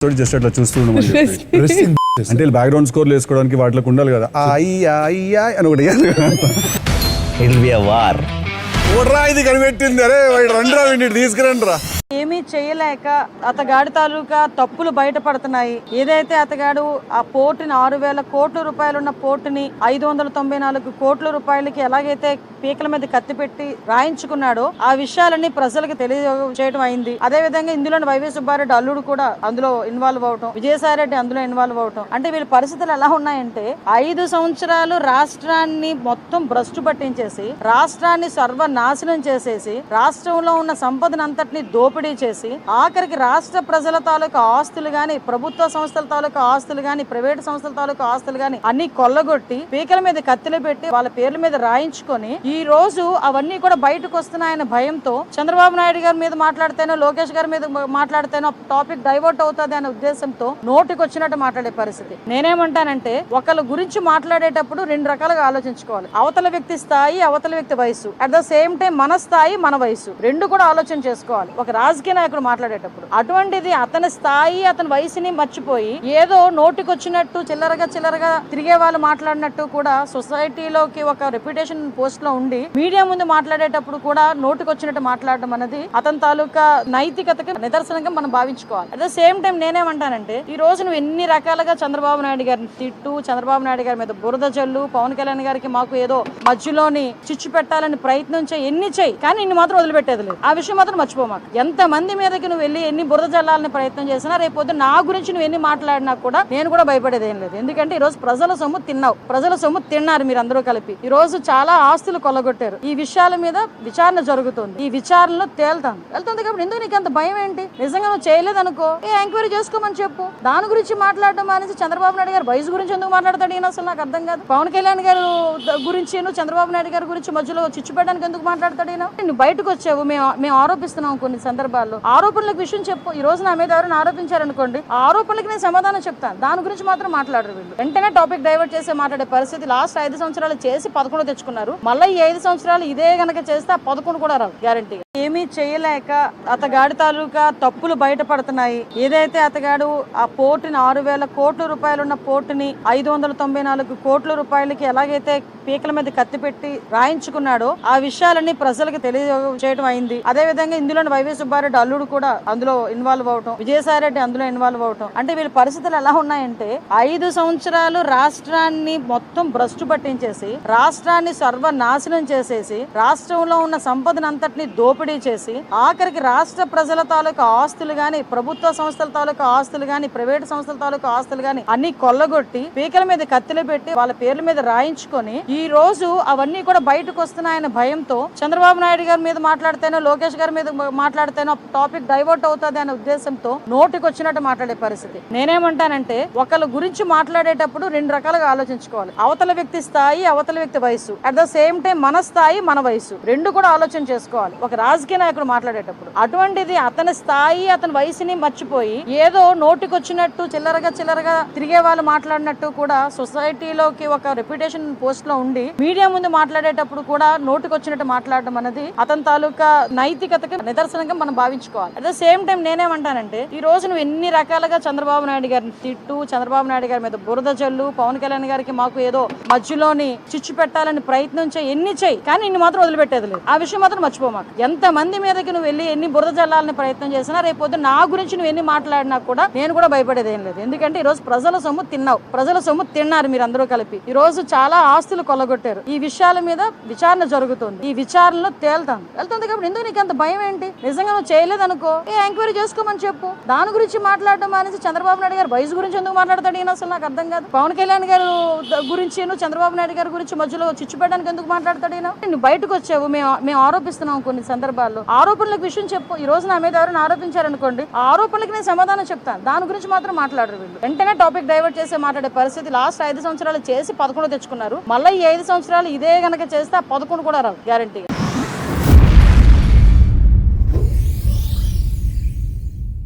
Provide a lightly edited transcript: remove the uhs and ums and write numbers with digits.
Just అట్లా చూస్తూ అంటే బ్యాక్గ్రౌండ్ స్కోర్లు వేసుకోవడానికి వాటికి ఉండాలి కదా అయ్యా అని ఒకటి ఇది కనిపెట్టింది. అరే రండిరా వీడిని తీసుకురండి రా. ఏమీ చేయలేక అతగాడి తాలూకా తప్పులు బయటపడుతున్నాయి. ఏదైతే అతగాడు ఆ పోర్టుని 6,000 కోట్ల రూపాయలున్న పోర్టుని 594 కోట్ల రూపాయలకి ఎలాగైతే పీకల మీద కత్తి పెట్టి రాయించుకున్నాడో ఆ విషయాలన్నీ ప్రజలకు తెలియజేయడం అయింది. అదే విధంగా ఇందులో వైవి సుబ్బారెడ్డి అల్లుడు కూడా అందులో ఇన్వాల్వ్ అవటం, విజయసాయి రెడ్డి అందులో ఇన్వాల్వ్ అవటం, అంటే వీళ్ళ పరిస్థితులు ఎలా ఉన్నాయంటే 5 సంవత్సరాలు రాష్ట్రాన్ని మొత్తం భ్రష్టు పట్టించేసి రాష్ట్రాన్ని సర్వనాశనం చేసేసి రాష్ట్రంలో ఉన్న సంపదను అంతటిని దోపిడీ చేసి ఆఖరికి రాష్ట్ర ప్రజల తాలూకా ఆస్తులు గాని, ప్రభుత్వ సంస్థల తాలూకా ఆస్తులు గాని, ప్రైవేట్ సంస్థల తాలూకా ఆస్తులు గాని అన్ని కొల్లగొట్టి పీకల మీద కత్తిలు పెట్టి వాళ్ళ పేర్ల మీద రాయించుకొని ఈ రోజు అవన్నీ కూడా బయటకు వస్తున్నాయన్న భయంతో చంద్రబాబు నాయుడు గారి మీద మాట్లాడితేనో లోకేష్ గారి మీద మాట్లాడితేనో టాపిక్ డైవర్ట్ అవుతుంది అనే ఉద్దేశంతో నోటికి వచ్చినట్టు మాట్లాడే పరిస్థితి. నేనేమంటానంటే ఒకళ్ళ గురించి మాట్లాడేటప్పుడు 2 రకాలుగా ఆలోచించుకోవాలి. అవతల వ్యక్తి స్థాయి, అవతల వ్యక్తి వయసు, అట్ ద సేమ్ టైం మన స్థాయి, మన వయసు రెండు కూడా ఆలోచన చేసుకోవాలి ఒక రాజకీయ నాయకుడు మాట్లాడేటప్పుడు. అటువంటిది అతని స్థాయి, అతని వయసుని మర్చిపోయి ఏదో నోటికి వచ్చినట్టు చిల్లరగా తిరిగే వాళ్ళు మాట్లాడినట్టు కూడా సొసైటీలోకి ఒక రెప్యుటేషన్ పోస్ట్ లో ఉండి మీడియా ముందు మాట్లాడేటప్పుడు కూడా నోటికి వచ్చినట్టు మాట్లాడడం అనేది అతని తాలూకా నైతికతకి నిదర్శనంగా మనం భావించుకోవాలి. అట్ ద సేమ్ టైం నేనేమంటానంటే ఈ రోజు నువ్వు ఎన్ని రకాలుగా చంద్రబాబు నాయుడు గారిని తిట్టు, చంద్రబాబు నాయుడు గారి మీద బురద జల్లు, పవన్ కళ్యాణ్ గారికి మాకు ఏదో మధ్యలోని చిచ్చు పెట్టాలని ప్రయత్నం చేయి, ఎన్ని చేయి, కానీ ఇన్ని మాత్రం వదిలిపెట్టేది లేదు. ఆ విషయం మాత్రం మర్చిపోమాకు. ఎంత మంది మీదకి నువ్వు వెళ్ళి ఎన్ని బురద జల్లాలని ప్రయత్నం చేసినా రేపు నా గురించి నువ్వు ఎన్ని మాట్లాడినా కూడా నేను కూడా భయపడేది ఏం లేదు. ఎందుకంటే ఈ రోజు ప్రజల సొమ్ము తిన్నావు, ప్రజల సొమ్ము తిన్నారు మీరు అందరూ కలిపి. ఈ రోజు చాలా ఆస్తులు కొల్లగొట్టారు. ఈ విషయాల మీద విచారణ జరుగుతుంది, ఈ విచారణలో వెళ్తుంది కాబట్టి ఎందుకు నీకు అంత భయం ఏంటి? నిజంగా నువ్వు చేయలేదు అనుకో ఎంక్వైరీ చేసుకోమని చెప్పు. దాని గురించి మాట్లాడడం అనేసి చంద్రబాబు నాయుడు గారు వయసు గురించి ఎందుకు మాట్లాడతాడు ఈయన? అసలు నాకు అర్థం కాదు. పవన్ కళ్యాణ్ గారు గురించి చంద్రబాబు నాయుడు గారి గురించి మధ్యలో చిచ్చు పెట్టడానికి ఎందుకు మాట్లాడతాడు ఈయన? నువ్వు బయటకు వచ్చావు, మేము ఆరోపిస్తున్నాం కొన్ని సందర్భాల్లో. ఆరోపణలకు విషయం చెప్పు. ఈ రోజు నా మీద ఎవరైనా ఆరోపించారనుకోండి, ఆ ఆరోపణలకి నేను సమాధానం చెప్తాను. దాని గురించి మాత్రం మాట్లాడరు వీళ్ళు. వెంటనే టాపిక్ డైవర్ట్ చేసి మాట్లాడే పరిస్థితి. లాస్ట్ 5 సంవత్సరాలు చేసి 11 తెచ్చుకున్నారు. మళ్ళీ ఈ 5 సంవత్సరాలు ఇదే గనక చేస్తే 11 కూడా రావు గ్యారంటీ. ఏమీ చేయలేక అతగాడి తాలూకా తప్పులు బయటపడుతున్నాయి. ఏదైతే అతగాడు ఆ పోర్టుని 6,000 కోట్ల రూపాయలున్న పోర్టుని 594 కోట్ల రూపాయలకి ఎలాగైతే పీకల మీద కత్తి పెట్టి రాయించుకున్నాడో ఆ విషయాలన్నీ ప్రజలకు తెలియజేయడం అయింది. అదే విధంగా ఇందులో వైవి సుబ్బారెడ్డి అల్లుడు కూడా అందులో ఇన్వాల్వ్ అవటం, విజయసాయి రెడ్డి అందులో ఇన్వాల్వ్ అవటం, అంటే వీళ్ళ పరిస్థితులు ఎలా ఉన్నాయంటే 5 సంవత్సరాలు రాష్ట్రాన్ని మొత్తం భ్రష్టు పట్టించేసి రాష్ట్రాన్ని సర్వనాశనం చేసేసి రాష్ట్రంలో ఉన్న సంపదను అంతటిని దోపిడీ చేసి ఆఖరికి రాష్ట్ర ప్రజల తాలూకా ఆస్తులు గాని, ప్రభుత్వ సంస్థల తాలూకా ఆస్తులు గాని, ప్రైవేట్ సంస్థల తాలూకా ఆస్తులు గాని అన్ని కొల్లగొట్టి పీకల మీద కత్తిలు పెట్టి వాళ్ళ పేర్ల మీద రాయించుకొని ఈ రోజు అవన్నీ కూడా బయటకు వస్తున్నాయన్న భయంతో చంద్రబాబు నాయుడు గారి మీద మాట్లాడితేనో లోకేష్ గారి మీద మాట్లాడితేనో టాపిక్ డైవర్ట్ అవుతుంది అనే ఉద్దేశంతో నోటికి వచ్చినట్టు మాట్లాడే పరిస్థితి. నేనేమంటానంటే ఒకళ్ళ గురించి మాట్లాడేటప్పుడు 2 రకాలుగా ఆలోచించుకోవాలి. అవతల వ్యక్తి స్థాయి, అవతల వ్యక్తి వయసు, అట్ ద సేమ్ టైం మన స్థాయి, మన వయసు రెండు కూడా ఆలోచన చేసుకోవాలి ఒక రాజకీయ నాయకుడు మాట్లాడేటప్పుడు. అటువంటిది అతని స్థాయి, అతని వయసుని మర్చిపోయి ఏదో నోటికి వచ్చినట్టు చిల్లరగా తిరిగే వాళ్ళు మాట్లాడినట్టు కూడా సొసైటీలోకి ఒక రెప్యుటేషన్ పోస్ట్ లో ఉండి మీడియా ముందు మాట్లాడేటప్పుడు కూడా నోటికి వచ్చినట్టు మాట్లాడడం అనేది అతని తాలూకా నైతికతకి నిదర్శనంగా మనం భావించుకోవాలి. అట్ ద సేమ్ టైం నేనేమంటానంటే ఈ రోజు నువ్వు ఎన్ని రకాలుగా చంద్రబాబు నాయుడు గారిని తిట్టు, చంద్రబాబు నాయుడు గారి మీద బురద జల్లు, పవన్ కళ్యాణ్ గారికి మాకు ఏదో మధ్యలోని చిచ్చు పెట్టాలని ప్రయత్నం చేయి, ఎన్ని చేయి, కానీ ఇన్ని మాత్రం వదిలిపెట్టేది లేదు. ఆ విషయం మాత్రం మర్చిపోమాకు. ఎంత మంది మీదకి నువ్వు వెళ్ళి ఎన్ని బురద జల్లాలని ప్రయత్నం చేసినా రేపు నా గురించి నువ్వు ఎన్ని మాట్లాడినా కూడా నేను కూడా భయపడేది ఏం లేదు. ఎందుకంటే ఈ రోజు ప్రజల సొమ్ము తిన్నావు, ప్రజల సొమ్ము తిన్నారు మీరు అందరూ కలిపి. ఈ రోజు చాలా ఆస్తులు కొల్లగొట్టారు. ఈ విషయాల మీద విచారణ జరుగుతుంది, ఈ విచారణలో వెళ్తుంది కాబట్టి ఎందుకు నీకు అంత భయం ఏంటి? నిజంగా నువ్వు చేయలేదు అనుకో ఎంక్వైరీ చేసుకోమని చెప్పు. దాని గురించి మాట్లాడడం అనేసి చంద్రబాబు నాయుడు గారు వయసు గురించి ఎందుకు మాట్లాడతాడు ఈయన? అసలు నాకు అర్థం కాదు. పవన్ కళ్యాణ్ గారు గురించి చంద్రబాబు నాయుడు గారి గురించి మధ్యలో చిచ్చు పెట్టడానికి ఎందుకు మాట్లాడతాడు ఈయన? నువ్వు బయటకు వచ్చావు, మేము ఆరోపిస్తున్నాం కొన్ని సందర్భాల్లో. ఆరోపణలకు విషయం చెప్పు. ఈ రోజు నా మీద ఎవరైనా ఆరోపించారనుకోండి, ఆ ఆరోపణలకి నేను సమాధానం చెప్తాను. దాని గురించి మాత్రం మాట్లాడరు వీళ్ళు. వెంటనే టాపిక్ డైవర్ట్ చేసి మాట్లాడే పరిస్థితి. లాస్ట్ 5 సంవత్సరాలు చేసి 11 తెచ్చుకున్నారు. మళ్ళీ ఈ 5 సంవత్సరాలు ఇదే గనక చేస్తే 11 కూడా రావు గ్యారంటీగా.